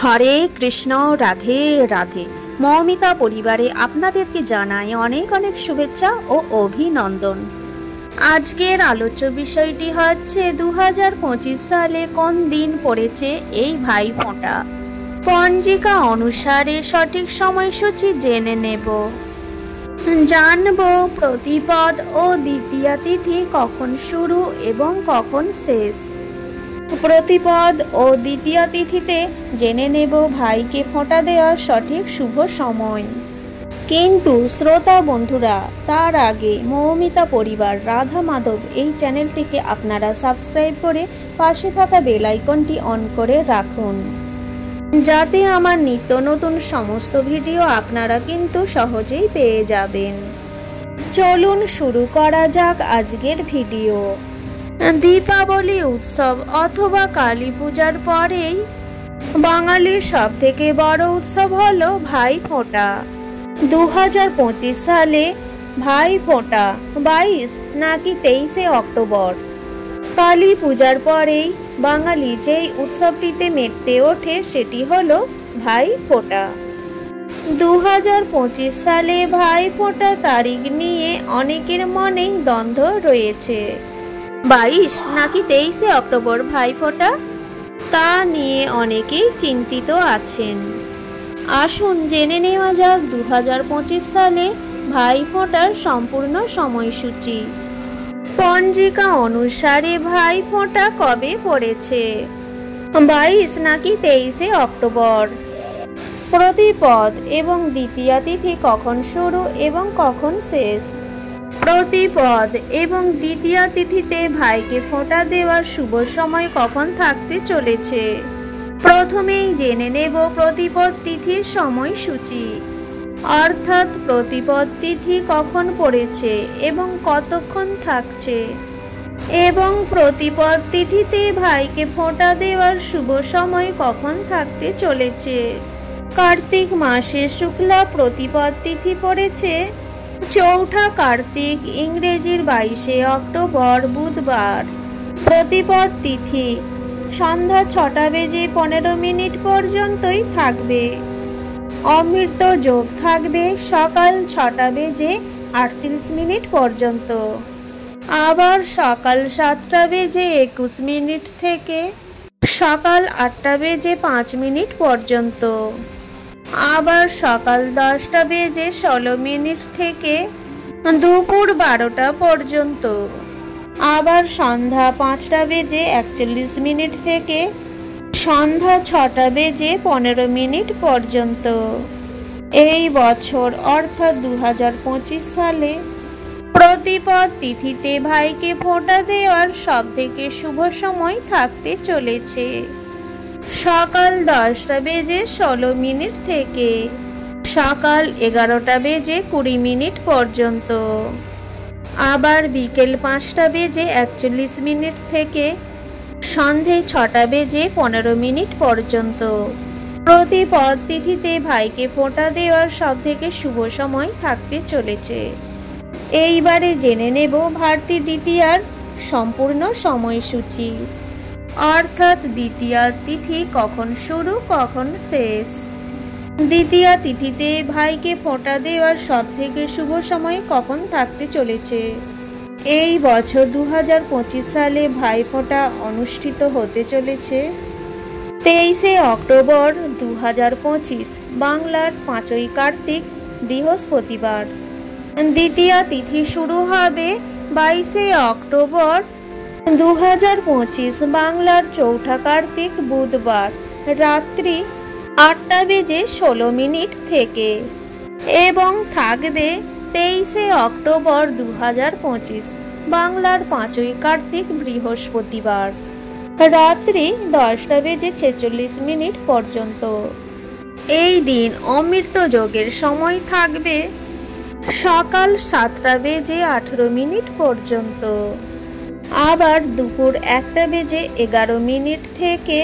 হরে কৃষ্ণ, রাধে রাধে। মৌমিতা পরিবারে আপনাদেরকে জানাই অনেক অনেক শুভেচ্ছা ও অভিনন্দন। আজকের আলোচ্য বিষয়টি হচ্ছে 2025 সালে কোন দিন পড়েছে এই ভাইফোঁটা। পঞ্জিকা অনুসারে সঠিক সময়সূচি জেনে নেব। জানব প্রতিপদ ও দ্বিতীয়া তিথি কখন শুরু এবং কখন শেষ। প্রতিপদ ও দ্বিতীয়া তিথিতে জেনে নেব ভাইকে ফোঁটা দেওয়ার সঠিক শুভ সময়। কিন্তু শ্রোতা বন্ধুরা, তার আগে মৌমিতা পরিবার রাধা মাধব এই চ্যানেলটিকে আপনারা সাবস্ক্রাইব করে পাশে থাকা বেল আইকনটি অন করে রাখুন, যাতে আমার নিত্য নতুন সমস্ত ভিডিও আপনারা কিন্তু সহজেই পেয়ে যাবেন। চলুন শুরু করা যাক আজকের ভিডিও। দীপাবলি উৎসব অথবা কালী পূজার পরেই বাঙালির সব থেকে বড় উৎসব হলো ভাইফোঁটা। 2025 সালে ভাইফোঁটা 22 নাকি 23 অক্টোবর। কালী পূজার পরেই বাঙালি যেই উৎসবটিতে মেতে ওঠে সেটি হলো ভাইফোঁটা। 2025 সালে ভাইফোঁটা তারিখ নিয়ে অনেকের মনেই দ্বন্দ্ব রয়েছে। 22 নাকি 23 অক্টোবর ভাইফোঁটা, তা নিয়ে অনেকেই চিন্তিত আছেন। আসুন জেনে নেওয়া যাক 2025 সালে ভাইফোঁটার সম্পূর্ণ সময়সূচি। পঞ্জিকা অনুসারে ভাইফোঁটা কবে পড়েছে? 22 নাকি 23 অক্টোবর। প্রতিপদ এবং দ্বিতীয়া তিথি কখন শুরু এবং কখন শেষ? প্রতিপদ এবং দ্বিতীয়া তিথিতে ভাইকে ফোঁটা দেওয়ার শুভ সময় কখন থাকতে চলেছে। প্রথমেই জেনে নেব প্রতিপদ তিথির সময়সূচি, অর্থাৎ প্রতিপদ তিথি কখন পড়েছে এবং কতক্ষণ থাকছে, এবং প্রতিপদ তিথিতে ভাইকে ফোঁটা দেওয়ার শুভ সময় কখন থাকতে চলেছে। কার্তিক মাসের শুক্লা প্রতিপদ তিথি পড়েছে 4 কার্তিক, ইংরেজির 22 অক্টোবর বুধবার। প্রতিপদ তিথি সন্ধ্যা 6:15 পর্যন্তই থাকবে। অমৃত যোগ থাকবে সকাল 6:38 পর্যন্ত, আবার সকাল 7:21 থেকে সকাল 8:05 পর্যন্ত, আবার সকাল 10:16 থেকে দুপুর 12টা পর্যন্ত, আবার সন্ধ্যা 5:41 থেকে সন্ধ্যা 6:15 পর্যন্ত। এই বছর অর্থাৎ 2025 সালে প্রতিপদ তিথিতে ভাইকে ফোঁটা দেওয়ার সব থেকে শুভ সময় থাকতে চলেছে সকাল 10:16 থেকে সকাল 11:20 পর্যন্ত, আবার বিকেল 5:41 থেকে সন্ধে 6:15 পর্যন্ত। প্রতিপদ তিথিতে ভাইকে ফোঁটা দেওয়ার সব থেকে শুভ সময় থাকতে চলেছে। এইবারে জেনে নেব ভারতী দ্বিতীয়ার সম্পূর্ণ সময়সূচি, অর্থাৎ দ্বিতীয়া তিথি কখন শুরু কখন শেষ। দ্বিতীয়া তিথিতে ভাইকে ফোঁটা দেওয়ার সব থেকে শুভ সময় কখন থাকতে চলেছে। এই বছর 2025 সালে ভাইফোঁটা অনুষ্ঠিত হতে চলেছে 23 অক্টোবর 2025, বাংলার 5 কার্তিক বৃহস্পতিবার। দ্বিতীয়া তিথি শুরু হবে 22 অক্টোবর 2025, বাংলার 4 কার্তিক বুধবার রাত্রি 8:16 থেকে, এবং থাকবে 23 অক্টোবর 2025, বাংলার 5 কার্তিক বৃহস্পতিবার রাত্রি 10:46 পর্যন্ত। এই দিন অমৃত যোগের সময় থাকবে সকাল 7:18 পর্যন্ত, আবার দুপুর 1:11 থেকে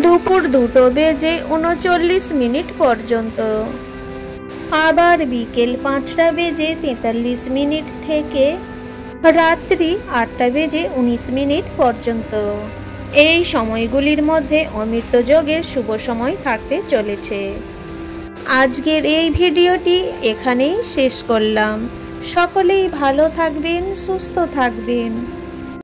দুপুর 2:39 পর্যন্ত, আবার বিকেল 5:43 থেকে রাত্রি 8:19 পর্যন্ত। এই সময়গুলির মধ্যে অমৃত যোগের শুভ সময় থাকতে চলেছে। আজকের এই ভিডিওটি এখানেই শেষ করলাম। সকলেই ভালো থাকবেন, সুস্থ থাকবেন।